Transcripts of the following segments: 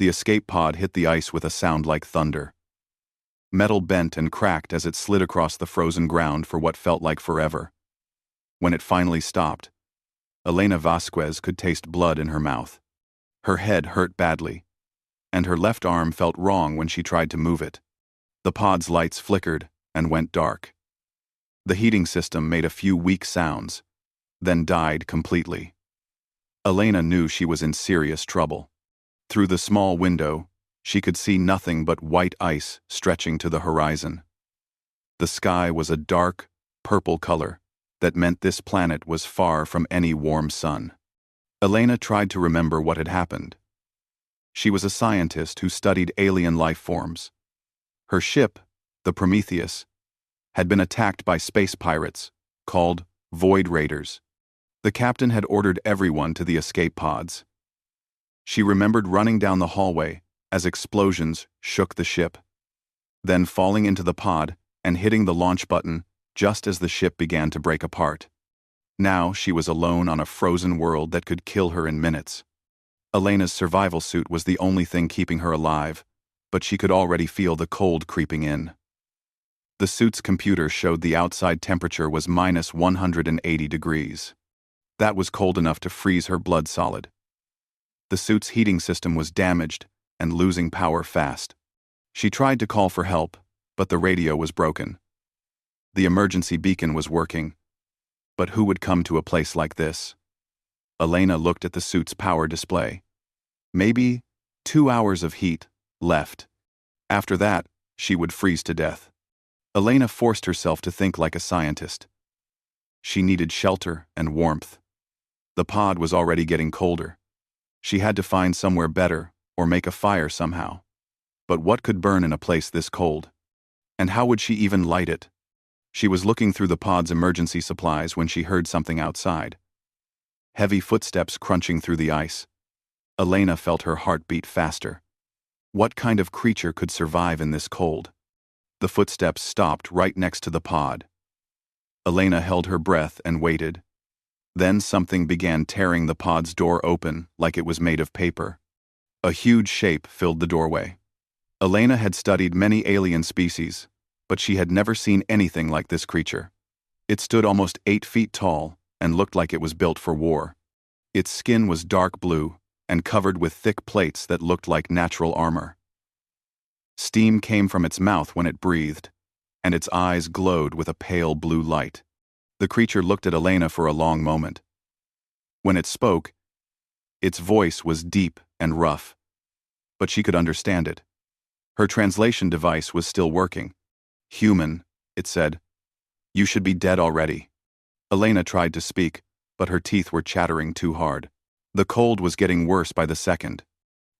The escape pod hit the ice with a sound like thunder. Metal bent and cracked as it slid across the frozen ground for what felt like forever. When it finally stopped, Elena Vasquez could taste blood in her mouth. Her head hurt badly, and her left arm felt wrong when she tried to move it. The pod's lights flickered and went dark. The heating system made a few weak sounds, then died completely. Elena knew she was in serious trouble. Through the small window, she could see nothing but white ice stretching to the horizon. The sky was a dark, purple color that meant this planet was far from any warm sun. Elena tried to remember what had happened. She was a scientist who studied alien life forms. Her ship, the Prometheus, had been attacked by space pirates, called Void Raiders. The captain had ordered everyone to the escape pods. She remembered running down the hallway as explosions shook the ship, then falling into the pod and hitting the launch button just as the ship began to break apart. Now she was alone on a frozen world that could kill her in minutes. Elena's survival suit was the only thing keeping her alive, but she could already feel the cold creeping in. The suit's computer showed the outside temperature was minus 180 degrees. That was cold enough to freeze her blood solid. The suit's heating system was damaged and losing power fast. She tried to call for help, but the radio was broken. The emergency beacon was working, but who would come to a place like this? Elena looked at the suit's power display. Maybe 2 hours of heat left. After that, she would freeze to death. Elena forced herself to think like a scientist. She needed shelter and warmth. The pod was already getting colder. She had to find somewhere better or make a fire somehow. But what could burn in a place this cold? And how would she even light it? She was looking through the pod's emergency supplies when she heard something outside. Heavy footsteps crunching through the ice. Elena felt her heart beat faster. What kind of creature could survive in this cold? The footsteps stopped right next to the pod. Elena held her breath and waited. Then something began tearing the pod's door open like it was made of paper. A huge shape filled the doorway. Elena had studied many alien species, but she had never seen anything like this creature. It stood almost 8 feet tall and looked like it was built for war. Its skin was dark blue and covered with thick plates that looked like natural armor. Steam came from its mouth when it breathed, and its eyes glowed with a pale blue light. The creature looked at Elena for a long moment. When it spoke, its voice was deep and rough, but she could understand it. Her translation device was still working. "Human," it said. "You should be dead already." Elena tried to speak, but her teeth were chattering too hard. The cold was getting worse by the second.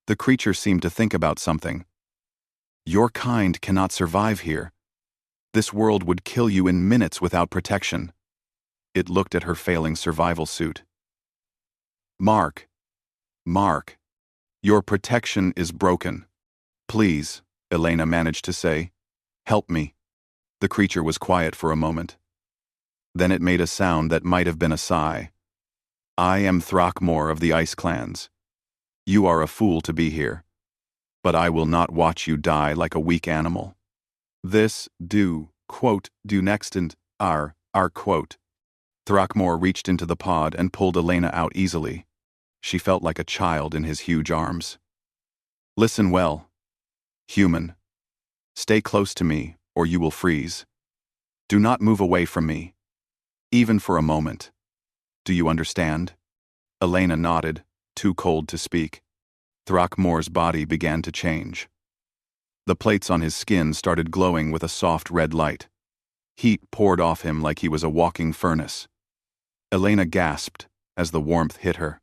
The creature seemed to think about something. "Your kind cannot survive here. This world would kill you in minutes without protection." It looked at her failing survival suit. Mark, your protection is broken. Please," Elena managed to say. "Help me." The creature was quiet for a moment. Then it made a sound that might have been a sigh. "I am Throckmore of the Ice Clans. You are a fool to be here, but I will not watch you die like a weak animal. This do next and our quote." Throckmore reached into the pod and pulled Elena out easily. She felt like a child in his huge arms. "Listen well. Human. Stay close to me, or you will freeze. Do not move away from me, even for a moment. Do you understand?" Elena nodded, too cold to speak. Throckmore's body began to change. The plates on his skin started glowing with a soft red light. Heat poured off him like he was a walking furnace. Elena gasped as the warmth hit her.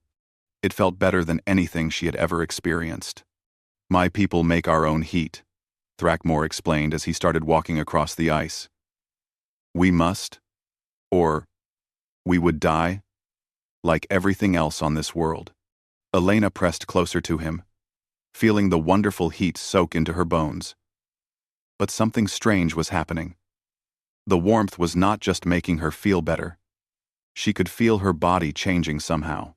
It felt better than anything she had ever experienced. "My people make our own heat," Throckmore explained as he started walking across the ice. "We must, or we would die, like everything else on this world." Elena pressed closer to him, feeling the wonderful heat soak into her bones. But something strange was happening. The warmth was not just making her feel better. She could feel her body changing somehow.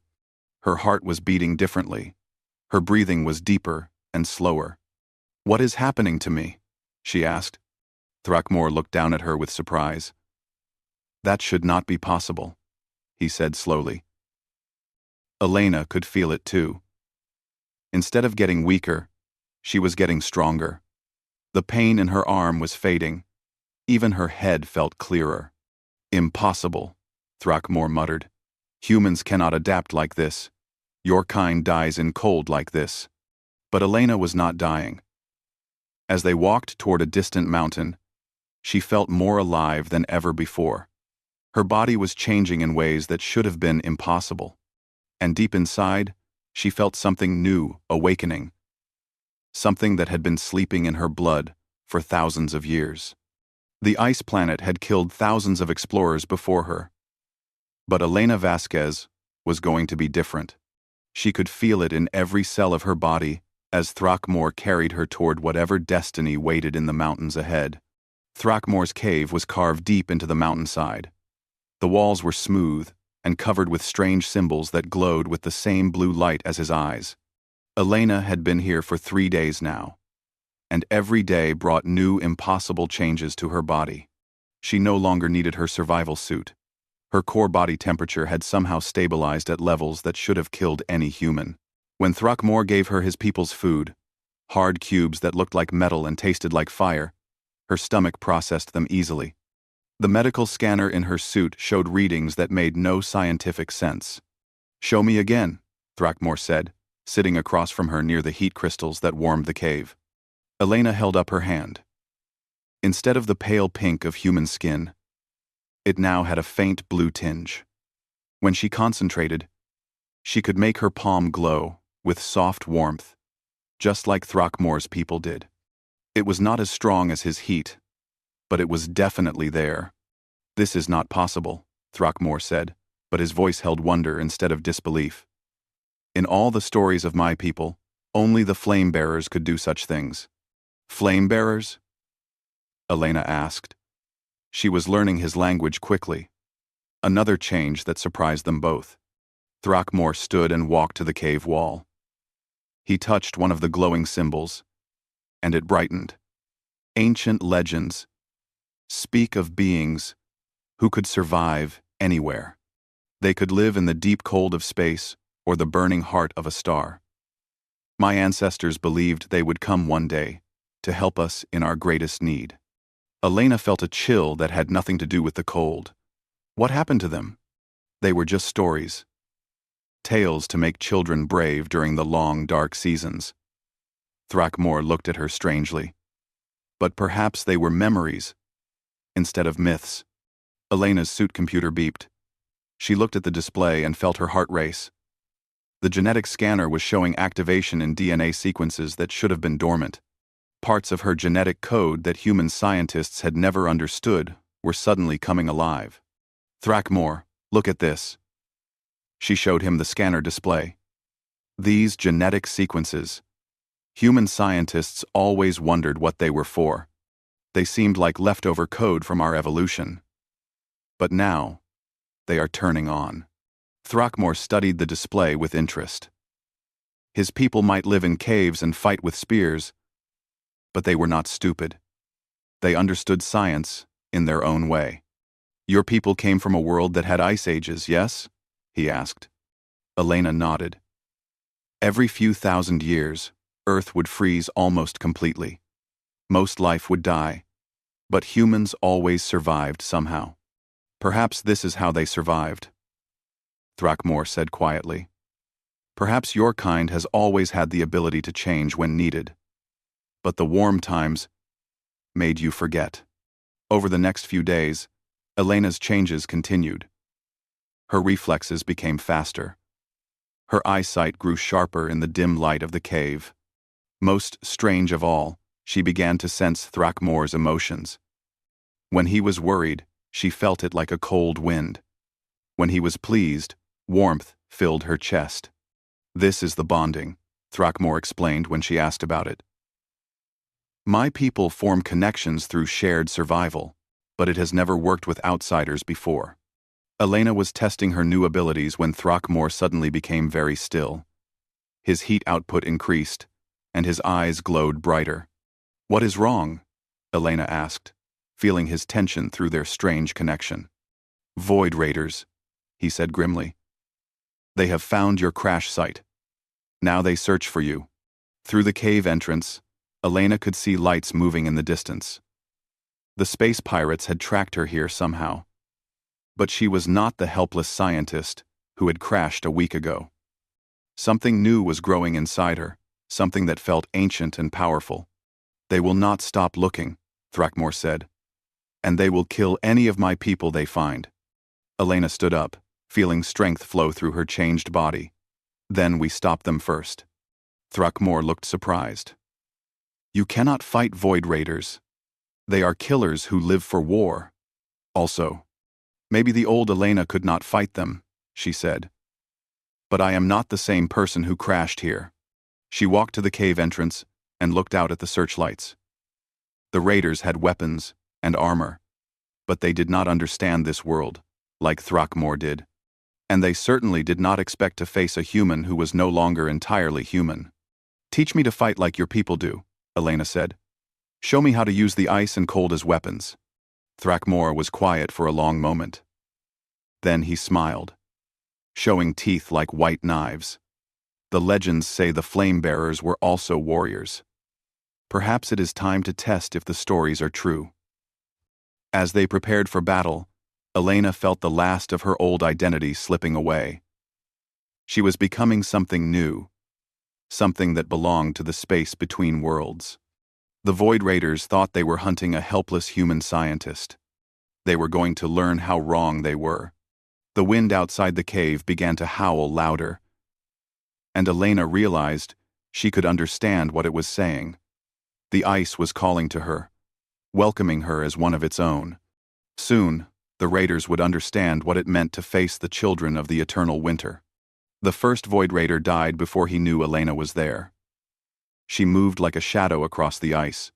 Her heart was beating differently. Her breathing was deeper and slower. "What is happening to me?" she asked. Throckmore looked down at her with surprise. "That should not be possible," he said slowly. Elena could feel it too. Instead of getting weaker, she was getting stronger. The pain in her arm was fading. Even her head felt clearer. "Impossible," Throckmore muttered. "Humans cannot adapt like this. Your kind dies in cold like this." But Elena was not dying. As they walked toward a distant mountain, she felt more alive than ever before. Her body was changing in ways that should have been impossible. And deep inside, she felt something new awakening. Something that had been sleeping in her blood for thousands of years. The ice planet had killed thousands of explorers before her. But Elena Vasquez was going to be different. She could feel it in every cell of her body as Throckmore carried her toward whatever destiny waited in the mountains ahead. Throckmore's cave was carved deep into the mountainside. The walls were smooth and covered with strange symbols that glowed with the same blue light as his eyes. Elena had been here for 3 days now, and every day brought new impossible changes to her body. She no longer needed her survival suit. Her core body temperature had somehow stabilized at levels that should have killed any human. When Throckmore gave her his people's food, hard cubes that looked like metal and tasted like fire, her stomach processed them easily. The medical scanner in her suit showed readings that made no scientific sense. "Show me again," Throckmore said, sitting across from her near the heat crystals that warmed the cave. Elena held up her hand. Instead of the pale pink of human skin, it now had a faint blue tinge. When she concentrated, she could make her palm glow with soft warmth, just like Throckmore's people did. It was not as strong as his heat, but it was definitely there. "This is not possible," Throckmore said, but his voice held wonder instead of disbelief. "In all the stories of my people, only the flame bearers could do such things." "Flame bearers?" Elena asked. She was learning his language quickly. Another change that surprised them both. Throckmore stood and walked to the cave wall. He touched one of the glowing symbols, and it brightened. Ancient legends speak of beings who could survive anywhere. They could live in the deep cold of space or the burning heart of a star. My ancestors believed they would come one day to help us in our greatest need. Elena felt a chill that had nothing to do with the cold. What happened to them? They were just stories. Tales to make children brave during the long, dark seasons. Throckmore looked at her strangely. But perhaps they were memories instead of myths. Elena's suit computer beeped. She looked at the display and felt her heart race. The genetic scanner was showing activation in DNA sequences that should have been dormant. Parts of her genetic code that human scientists had never understood were suddenly coming alive. "Throckmore, look at this." She showed him the scanner display. These genetic sequences. Human scientists always wondered what they were for. They seemed like leftover code from our evolution. But now, they are turning on. Throckmore studied the display with interest. His people might live in caves and fight with spears, but they were not stupid. They understood science in their own way. "Your people came from a world that had ice ages, yes?" he asked. Elena nodded. Every few thousand years, Earth would freeze almost completely. Most life would die, but humans always survived somehow. "Perhaps this is how they survived," Throckmore said quietly. "Perhaps your kind has always had the ability to change when needed. But the warm times made you forget." Over the next few days, Elena's changes continued. Her reflexes became faster. Her eyesight grew sharper in the dim light of the cave. Most strange of all, she began to sense Throckmore's emotions. When he was worried, she felt it like a cold wind. When he was pleased, warmth filled her chest. "This is the bonding," Throckmore explained when she asked about it. "My people form connections through shared survival, but it has never worked with outsiders before." Elena was testing her new abilities when Throckmore suddenly became very still. His heat output increased, and his eyes glowed brighter. "What is wrong?" Elena asked, feeling his tension through their strange connection. "Void Raiders," he said grimly. "They have found your crash site. Now they search for you." Through the cave entrance, Elena could see lights moving in the distance. The space pirates had tracked her here somehow. But she was not the helpless scientist who had crashed a week ago. Something new was growing inside her, something that felt ancient and powerful. "They will not stop looking," Thrakmor said. "And they will kill any of my people they find." Elena stood up, feeling strength flow through her changed body. "Then we stop them first." Thrakmor looked surprised. "You cannot fight Void Raiders. They are killers who live for war. Also, maybe the old Elena could not fight them," she said. "But I am not the same person who crashed here." She walked to the cave entrance and looked out at the searchlights. The raiders had weapons and armor, but they did not understand this world, like Thrakmor did. And they certainly did not expect to face a human who was no longer entirely human. "Teach me to fight like your people do," Elena said. "Show me how to use the ice and cold as weapons." Thrakmor was quiet for a long moment. Then he smiled, showing teeth like white knives. "The legends say the flame-bearers were also warriors. Perhaps it is time to test if the stories are true." As they prepared for battle, Elena felt the last of her old identity slipping away. She was becoming something new, something that belonged to the space between worlds. The Void Raiders thought they were hunting a helpless human scientist. They were going to learn how wrong they were. The wind outside the cave began to howl louder, and Elena realized she could understand what it was saying. The ice was calling to her, welcoming her as one of its own. Soon, the raiders would understand what it meant to face the children of the eternal winter. The first Void Raider died before he knew Elena was there. She moved like a shadow across the ice,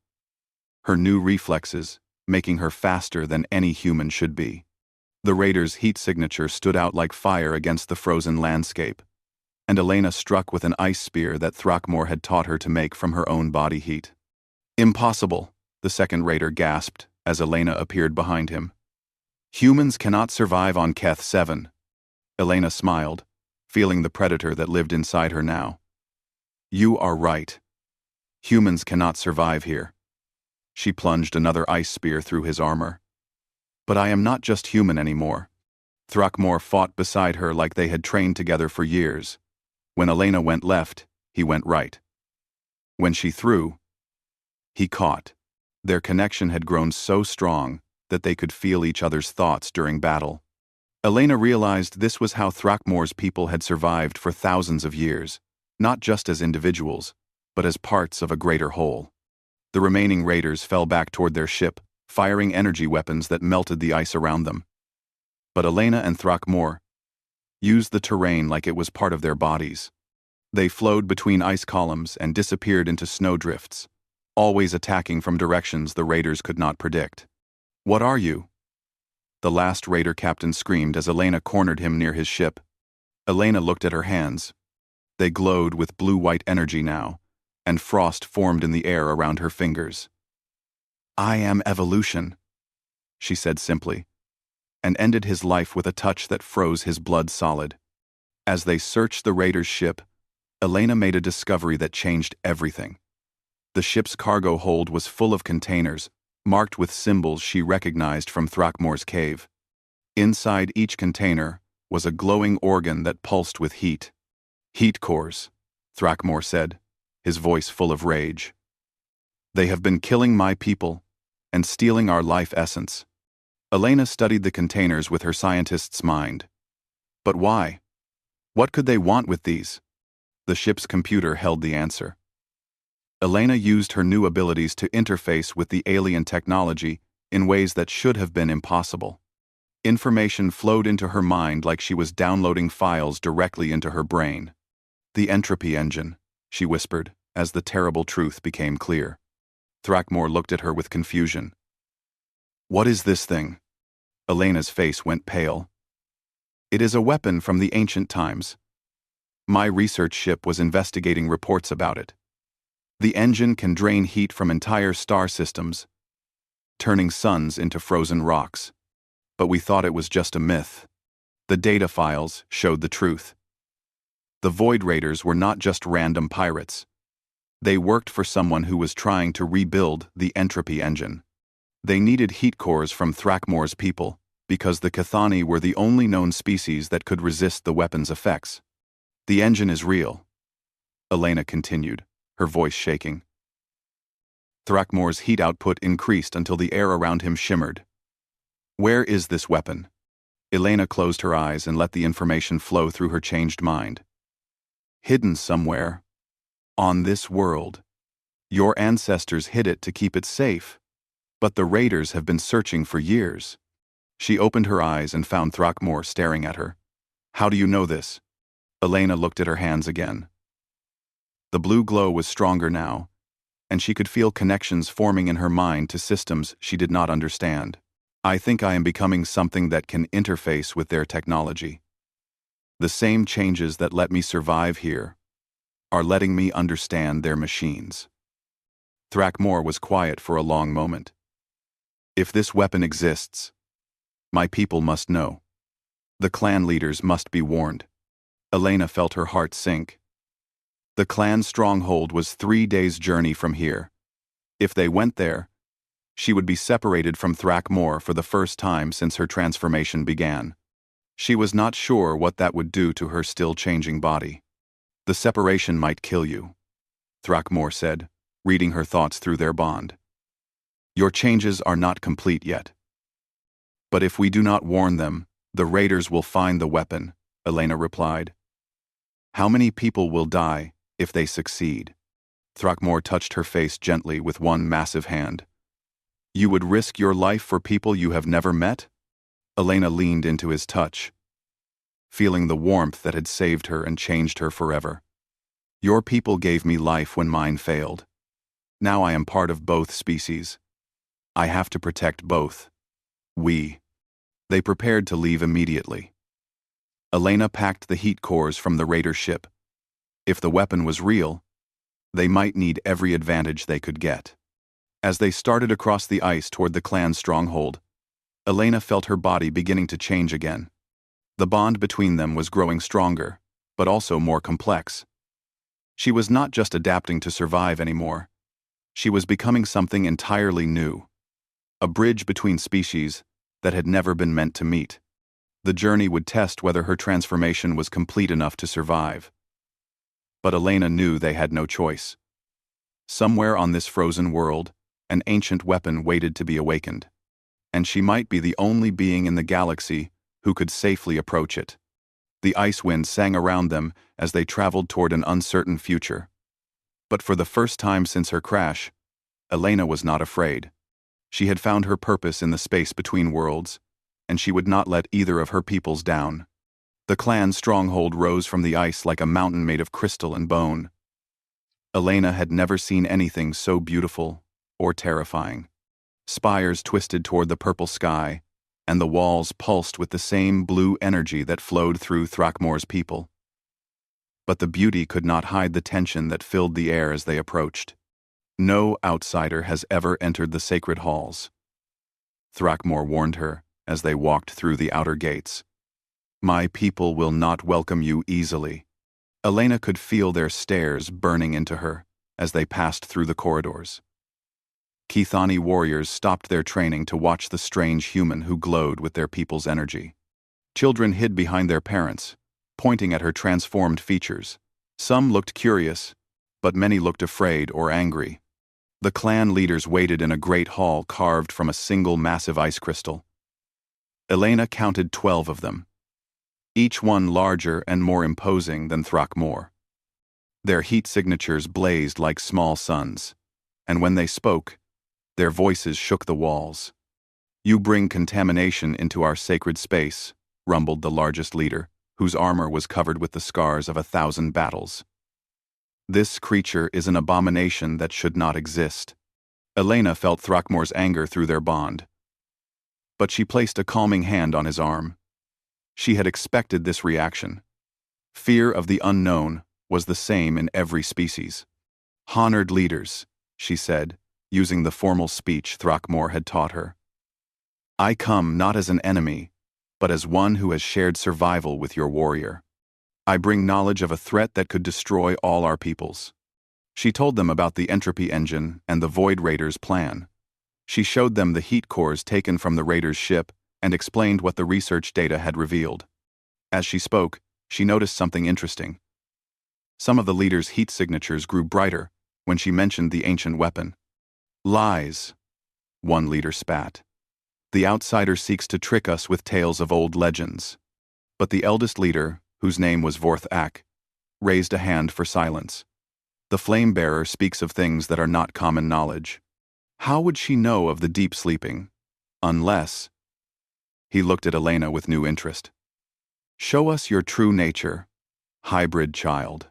her new reflexes making her faster than any human should be. The raider's heat signature stood out like fire against the frozen landscape, and Elena struck with an ice spear that Thrakmor had taught her to make from her own body heat. "Impossible," the second raider gasped as Elena appeared behind him. "Humans cannot survive on Keth 7. Elena smiled, feeling the predator that lived inside her now. "You are right. Humans cannot survive here." She plunged another ice spear through his armor. "But I am not just human anymore." Thrakmor fought beside her like they had trained together for years. When Elena went left, he went right. When she threw, he caught. Their connection had grown so strong that they could feel each other's thoughts during battle. Elena realized this was how Thrakmor's people had survived for thousands of years, not just as individuals, but as parts of a greater whole. The remaining raiders fell back toward their ship, firing energy weapons that melted the ice around them. But Elena and Thrakmor used the terrain like it was part of their bodies. They flowed between ice columns and disappeared into snowdrifts, always attacking from directions the raiders could not predict. "What are you?" the last raider captain screamed as Elena cornered him near his ship. Elena looked at her hands. They glowed with blue-white energy now, and frost formed in the air around her fingers. "I am evolution," she said simply, and ended his life with a touch that froze his blood solid. As they searched the raider's ship, Elena made a discovery that changed everything. The ship's cargo hold was full of containers, marked with symbols she recognized from Thrakmor's cave. Inside each container was a glowing organ that pulsed with heat. "Heat cores," Thrakmor said, his voice full of rage. "They have been killing my people and stealing our life essence." Elena studied the containers with her scientist's mind. But why? What could they want with these? The ship's computer held the answer. Elena used her new abilities to interface with the alien technology in ways that should have been impossible. Information flowed into her mind like she was downloading files directly into her brain. "The entropy engine," she whispered, as the terrible truth became clear. Thrakmor looked at her with confusion. "What is this thing?" Elena's face went pale. "It is a weapon from the ancient times. My research ship was investigating reports about it." The engine can drain heat from entire star systems, turning suns into frozen rocks. But we thought it was just a myth. The data files showed the truth. The Void Raiders were not just random pirates. They worked for someone who was trying to rebuild the entropy engine. They needed heat cores from Thrakmor's people, because the Cathani were the only known species that could resist the weapon's effects. The engine is real, Elena continued, her voice shaking. Thrakmor's heat output increased until the air around him shimmered. Where is this weapon? Elena closed her eyes and let the information flow through her changed mind. Hidden somewhere. On this world. Your ancestors hid it to keep it safe. But the raiders have been searching for years. She opened her eyes and found Thrakmor staring at her. How do you know this? Elena looked at her hands again. The blue glow was stronger now, and she could feel connections forming in her mind to systems she did not understand. I think I am becoming something that can interface with their technology. The same changes that let me survive here are letting me understand their machines. Thrakmor was quiet for a long moment. If this weapon exists, my people must know. The clan leaders must be warned. Elena felt her heart sink. The clan stronghold was 3 days' journey from here. If they went there, she would be separated from Thrakmor for the first time since her transformation began. She was not sure what that would do to her still-changing body. The separation might kill you, Thrakmor said, reading her thoughts through their bond. Your changes are not complete yet. But if we do not warn them, the raiders will find the weapon, Elena replied. How many people will die if they succeed? Thrakmor touched her face gently with one massive hand. You would risk your life for people you have never met? Elena leaned into his touch, feeling the warmth that had saved her and changed her forever. Your people gave me life when mine failed. Now I am part of both species. I have to protect both. They prepared to leave immediately. Elena packed the heat cores from the raider ship. If the weapon was real, they might need every advantage they could get. As they started across the ice toward the clan's stronghold, Elena felt her body beginning to change again. The bond between them was growing stronger, but also more complex. She was not just adapting to survive anymore. She was becoming something entirely new. A bridge between species that had never been meant to meet. The journey would test whether her transformation was complete enough to survive. But Elena knew they had no choice. Somewhere on this frozen world, an ancient weapon waited to be awakened. And she might be the only being in the galaxy who could safely approach it. The ice wind sang around them as they traveled toward an uncertain future. But for the first time since her crash, Elena was not afraid. She had found her purpose in the space between worlds, and she would not let either of her peoples down. The clan's stronghold rose from the ice like a mountain made of crystal and bone. Elena had never seen anything so beautiful or terrifying. Spires twisted toward the purple sky, and the walls pulsed with the same blue energy that flowed through Thrakmor's people. But the beauty could not hide the tension that filled the air as they approached. No outsider has ever entered the sacred halls, Thrakmor warned her as they walked through the outer gates. My people will not welcome you easily. Elena could feel their stares burning into her as they passed through the corridors. Cathani warriors stopped their training to watch the strange human who glowed with their people's energy. Children hid behind their parents, pointing at her transformed features. Some looked curious, but many looked afraid or angry. The clan leaders waited in a great hall carved from a single massive ice crystal. Elena counted 12 of them, each one larger and more imposing than Thrakmor. Their heat signatures blazed like small suns, and when they spoke, their voices shook the walls. You bring contamination into our sacred space, rumbled the largest leader, whose armor was covered with the scars of 1,000 battles. This creature is an abomination that should not exist. Elena felt Thrakmor's anger through their bond. But she placed a calming hand on his arm. She had expected this reaction. Fear of the unknown was the same in every species. Honored leaders, she said, using the formal speech Throckmore had taught her. I come not as an enemy, but as one who has shared survival with your warrior. I bring knowledge of a threat that could destroy all our peoples. She told them about the entropy engine and the Void Raiders' plan. She showed them the heat cores taken from the Raiders' ship and explained what the research data had revealed. As she spoke, she noticed something interesting. Some of the leaders' heat signatures grew brighter when she mentioned the ancient weapon. Lies, one leader spat. The outsider seeks to trick us with tales of old legends. But the eldest leader, whose name was Vorthak, raised a hand for silence. The flame-bearer speaks of things that are not common knowledge. How would she know of the deep sleeping? Unless... He looked at Elena with new interest. Show us your true nature, hybrid child.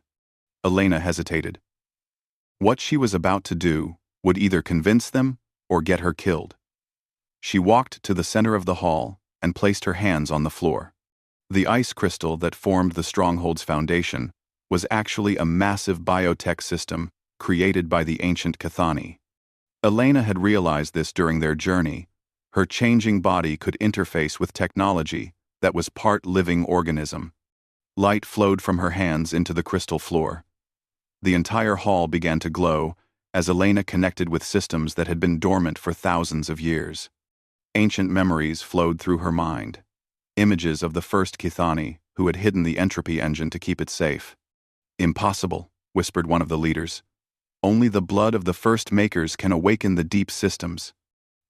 Elena hesitated. What she was about to do would either convince them or get her killed. She walked to the center of the hall and placed her hands on the floor. The ice crystal that formed the stronghold's foundation was actually a massive biotech system created by the ancient Cathani. Elena had realized this during their journey. Her changing body could interface with technology that was part living organism. Light flowed from her hands into the crystal floor. The entire hall began to glow as Elena connected with systems that had been dormant for thousands of years. Ancient memories flowed through her mind. Images of the first Kithani, who had hidden the entropy engine to keep it safe. Impossible, whispered one of the leaders. Only the blood of the first makers can awaken the deep systems.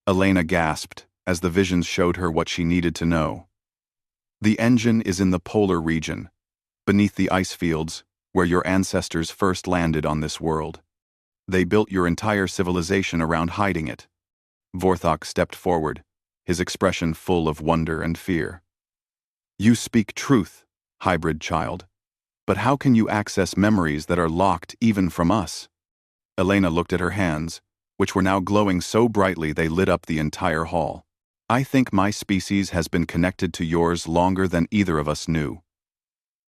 Elena gasped as the visions showed her what she needed to know. The engine is in the polar region, beneath the ice fields where your ancestors first landed on this world. They built your entire civilization around hiding it. Vorthok stepped forward, his expression full of wonder and fear. You speak truth, hybrid child. But how can you access memories that are locked even from us? Elena looked at her hands, which were now glowing so brightly they lit up the entire hall. I think my species has been connected to yours longer than either of us knew.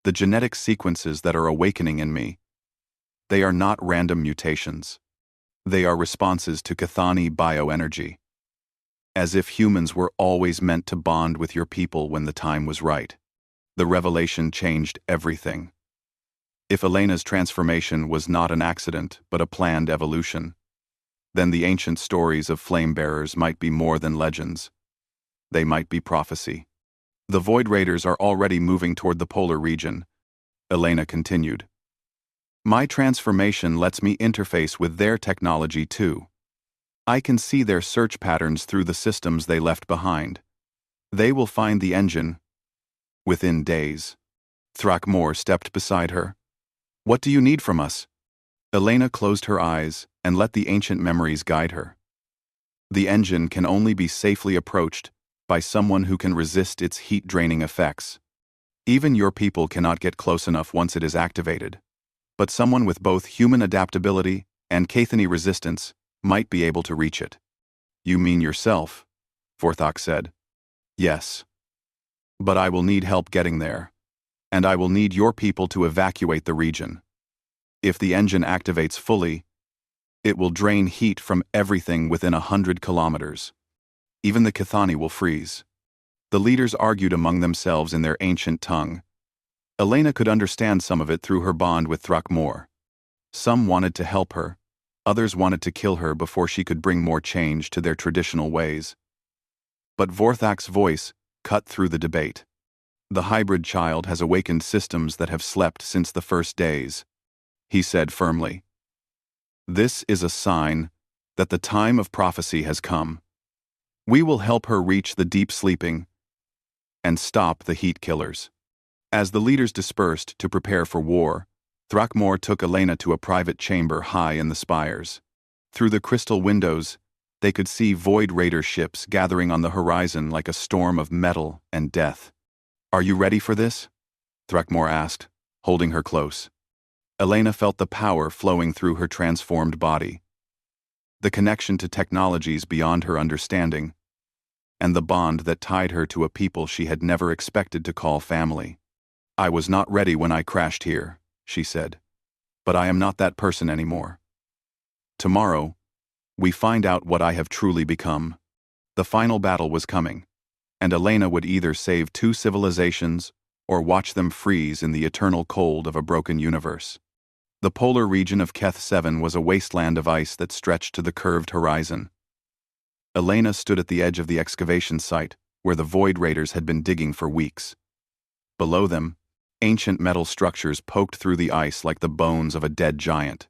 The genetic sequences that are awakening in me, they are not random mutations. They are responses to Cathani bioenergy. As if humans were always meant to bond with your people when the time was right. The revelation changed everything. If Elena's transformation was not an accident, but a planned evolution, then the ancient stories of flame-bearers might be more than legends. They might be prophecy. The Void Raiders are already moving toward the polar region, Elena continued. My transformation lets me interface with their technology too. I can see their search patterns through the systems they left behind. They will find the engine within days. Throckmore stepped beside her. What do you need from us? Elena closed her eyes and let the ancient memories guide her. The engine can only be safely approached by someone who can resist its heat-draining effects. Even your people cannot get close enough once it is activated. But someone with both human adaptability and Cathani resistance might be able to reach it. You mean yourself, Vorthok said. Yes. But I will need help getting there. And I will need your people to evacuate the region. If the engine activates fully, it will drain heat from everything within 100 kilometers. Even the Cathani will freeze. The leaders argued among themselves in their ancient tongue. Elena could understand some of it through her bond with Throckmore. Some wanted to help her, others wanted to kill her before she could bring more change to their traditional ways. But Vorthak's voice cut through the debate. The hybrid child has awakened systems that have slept since the first days, he said firmly. This is a sign that the time of prophecy has come. We will help her reach the deep sleeping and stop the heat killers. As the leaders dispersed to prepare for war, Throckmore took Elena to a private chamber high in the spires. Through the crystal windows, they could see Void Raider ships gathering on the horizon like a storm of metal and death. Are you ready for this? Throckmore asked, holding her close. Elena felt the power flowing through her transformed body. The connection to technologies beyond her understanding, and the bond that tied her to a people she had never expected to call family. I was not ready when I crashed here, she said. But I am not that person anymore. Tomorrow, we find out what I have truly become. The final battle was coming, and Elena would either save two civilizations or watch them freeze in the eternal cold of a broken universe. The polar region of Keth 7 was a wasteland of ice that stretched to the curved horizon. Elena stood at the edge of the excavation site, where the Void Raiders had been digging for weeks. Below them, ancient metal structures poked through the ice like the bones of a dead giant.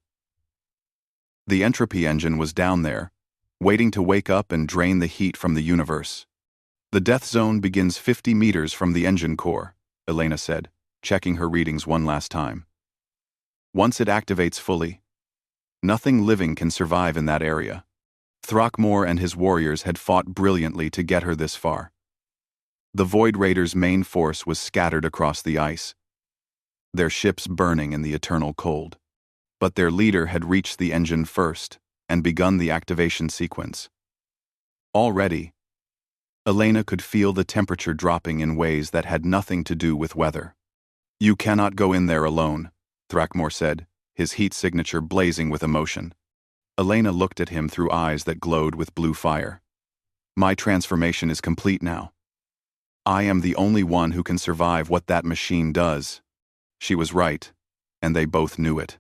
The entropy engine was down there, waiting to wake up and drain the heat from the universe. The death zone begins 50 meters from the engine core, Elena said, checking her readings one last time. Once it activates fully, nothing living can survive in that area. Throckmore and his warriors had fought brilliantly to get her this far. The Void Raiders' main force was scattered across the ice, their ships burning in the eternal cold. But their leader had reached the engine first and begun the activation sequence. Already, Elena could feel the temperature dropping in ways that had nothing to do with weather. "You cannot go in there alone," Throckmore said, his heat signature blazing with emotion. Elena looked at him through eyes that glowed with blue fire. "My transformation is complete now. I am the only one who can survive what that machine does." She was right, and they both knew it.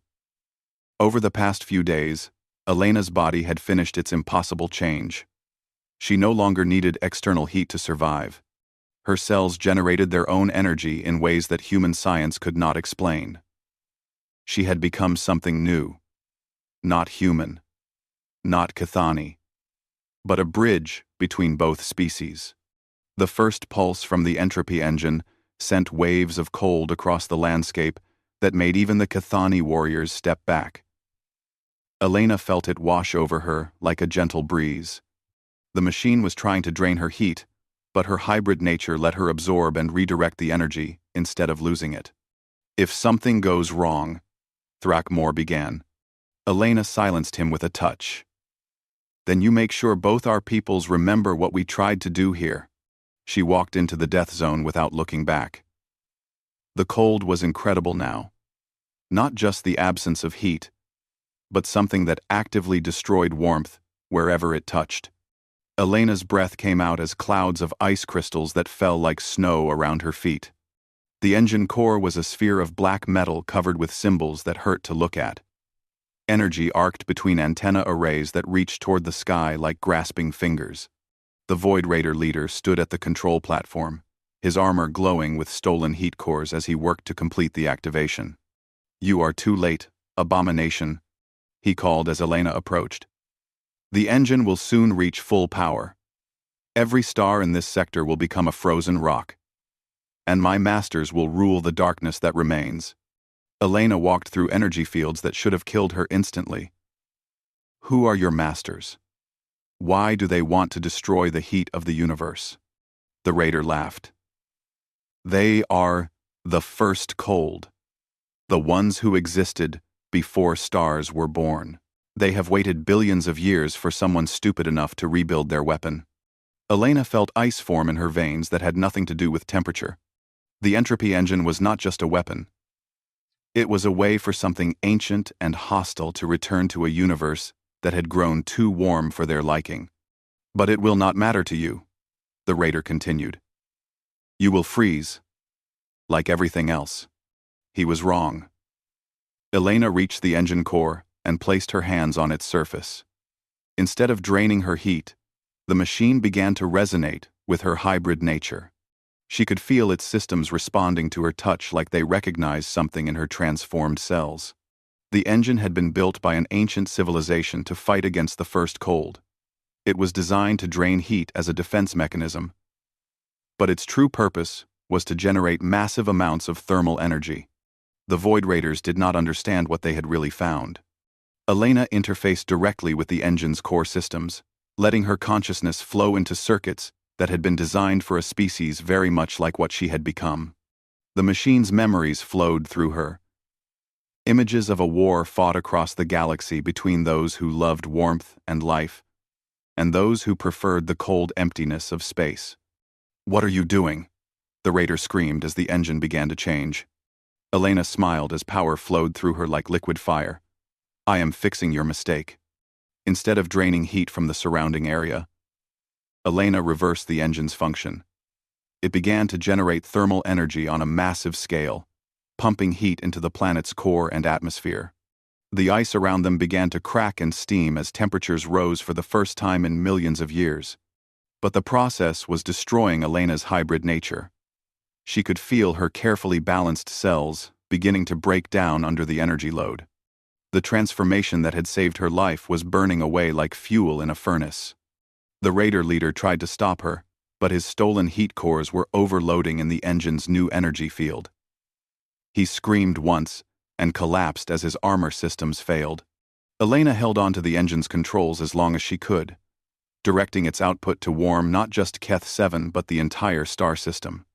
Over the past few days, Elena's body had finished its impossible change. She no longer needed external heat to survive. Her cells generated their own energy in ways that human science could not explain. She had become something new. Not human. Not Cathani. But a bridge between both species. The first pulse from the entropy engine sent waves of cold across the landscape that made even the Cathani warriors step back. Elena felt it wash over her like a gentle breeze. The machine was trying to drain her heat, but her hybrid nature let her absorb and redirect the energy instead of losing it. "If something goes wrong," Throckmore began. Elena silenced him with a touch. "Then you make sure both our peoples remember what we tried to do here." She walked into the death zone without looking back. The cold was incredible now. Not just the absence of heat, but something that actively destroyed warmth wherever it touched. Elena's breath came out as clouds of ice crystals that fell like snow around her feet. The engine core was a sphere of black metal covered with symbols that hurt to look at. Energy arced between antenna arrays that reached toward the sky like grasping fingers. The Void Raider leader stood at the control platform, his armor glowing with stolen heat cores as he worked to complete the activation. "You are too late, abomination," he called as Elena approached. "The engine will soon reach full power. Every star in this sector will become a frozen rock. And my masters will rule the darkness that remains." Elena walked through energy fields that should have killed her instantly. "Who are your masters? Why do they want to destroy the heat of the universe?" The Raider laughed. "They are the first cold. The ones who existed before stars were born. They have waited billions of years for someone stupid enough to rebuild their weapon." Elena felt ice form in her veins that had nothing to do with temperature. The entropy engine was not just a weapon. It was a way for something ancient and hostile to return to a universe that had grown too warm for their liking. "But it will not matter to you," the Raider continued. "You will freeze, like everything else." He was wrong. Elena reached the engine core and placed her hands on its surface. Instead of draining her heat, the machine began to resonate with her hybrid nature. She could feel its systems responding to her touch like they recognized something in her transformed cells. The engine had been built by an ancient civilization to fight against the first cold. It was designed to drain heat as a defense mechanism. But its true purpose was to generate massive amounts of thermal energy. The Void Raiders did not understand what they had really found. Elena interfaced directly with the engine's core systems, letting her consciousness flow into circuits that had been designed for a species very much like what she had become. The machine's memories flowed through her. Images of a war fought across the galaxy between those who loved warmth and life, and those who preferred the cold emptiness of space. "What are you doing?" the Raider screamed as the engine began to change. Elena smiled as power flowed through her like liquid fire. "I am fixing your mistake." Instead of draining heat from the surrounding area, Elena reversed the engine's function. It began to generate thermal energy on a massive scale, pumping heat into the planet's core and atmosphere. The ice around them began to crack and steam as temperatures rose for the first time in millions of years. But the process was destroying Elena's hybrid nature. She could feel her carefully balanced cells beginning to break down under the energy load. The transformation that had saved her life was burning away like fuel in a furnace. The raider leader tried to stop her, but his stolen heat cores were overloading in the engine's new energy field. He screamed once and collapsed as his armor systems failed. Elena held onto the engine's controls as long as she could, directing its output to warm not just Keth 7 but the entire star system.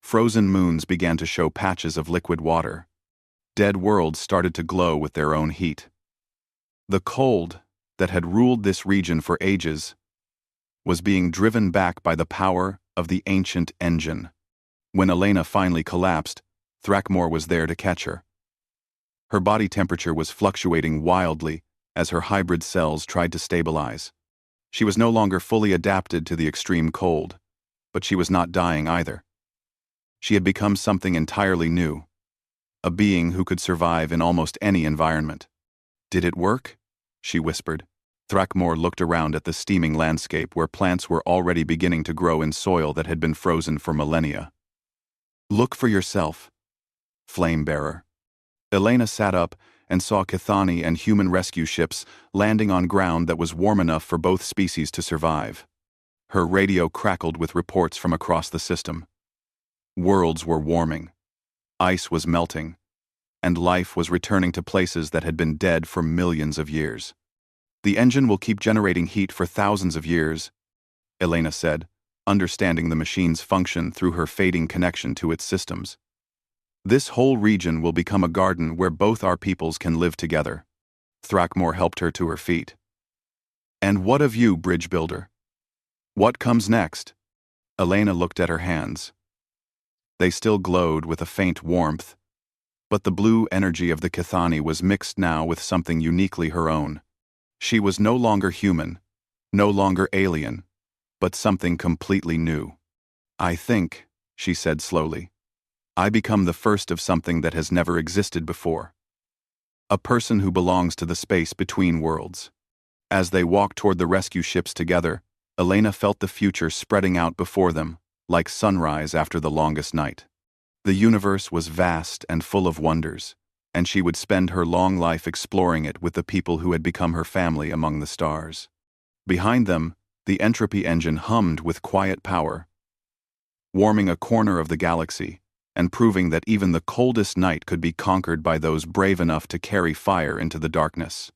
Frozen moons began to show patches of liquid water. Dead worlds started to glow with their own heat. The cold that had ruled this region for ages was being driven back by the power of the ancient engine. When Elena finally collapsed, Thrakmor was there to catch her. Her body temperature was fluctuating wildly as her hybrid cells tried to stabilize. She was no longer fully adapted to the extreme cold, but she was not dying either. She had become something entirely new, a being who could survive in almost any environment. "Did it work?" she whispered. Thrakmor looked around at the steaming landscape where plants were already beginning to grow in soil that had been frozen for millennia. "Look for yourself, Flame-bearer." Elena sat up and saw Kithani and human rescue ships landing on ground that was warm enough for both species to survive. Her radio crackled with reports from across the system. Worlds were warming, ice was melting, and life was returning to places that had been dead for millions of years. "The engine will keep generating heat for thousands of years," Elena said, understanding the machine's function through her fading connection to its systems. "This whole region will become a garden where both our peoples can live together." Thrakmor helped her to her feet. "And what of you, bridge builder? What comes next?" Elena looked at her hands. They still glowed with a faint warmth, but the blue energy of the Kithani was mixed now with something uniquely her own. She was no longer human, no longer alien, but something completely new. "I think," she said slowly, "I become the first of something that has never existed before. A person who belongs to the space between worlds." As they walked toward the rescue ships together, Elena felt the future spreading out before them, like sunrise after the longest night. The universe was vast and full of wonders, and she would spend her long life exploring it with the people who had become her family among the stars. Behind them, the entropy engine hummed with quiet power, warming a corner of the galaxy and proving that even the coldest night could be conquered by those brave enough to carry fire into the darkness.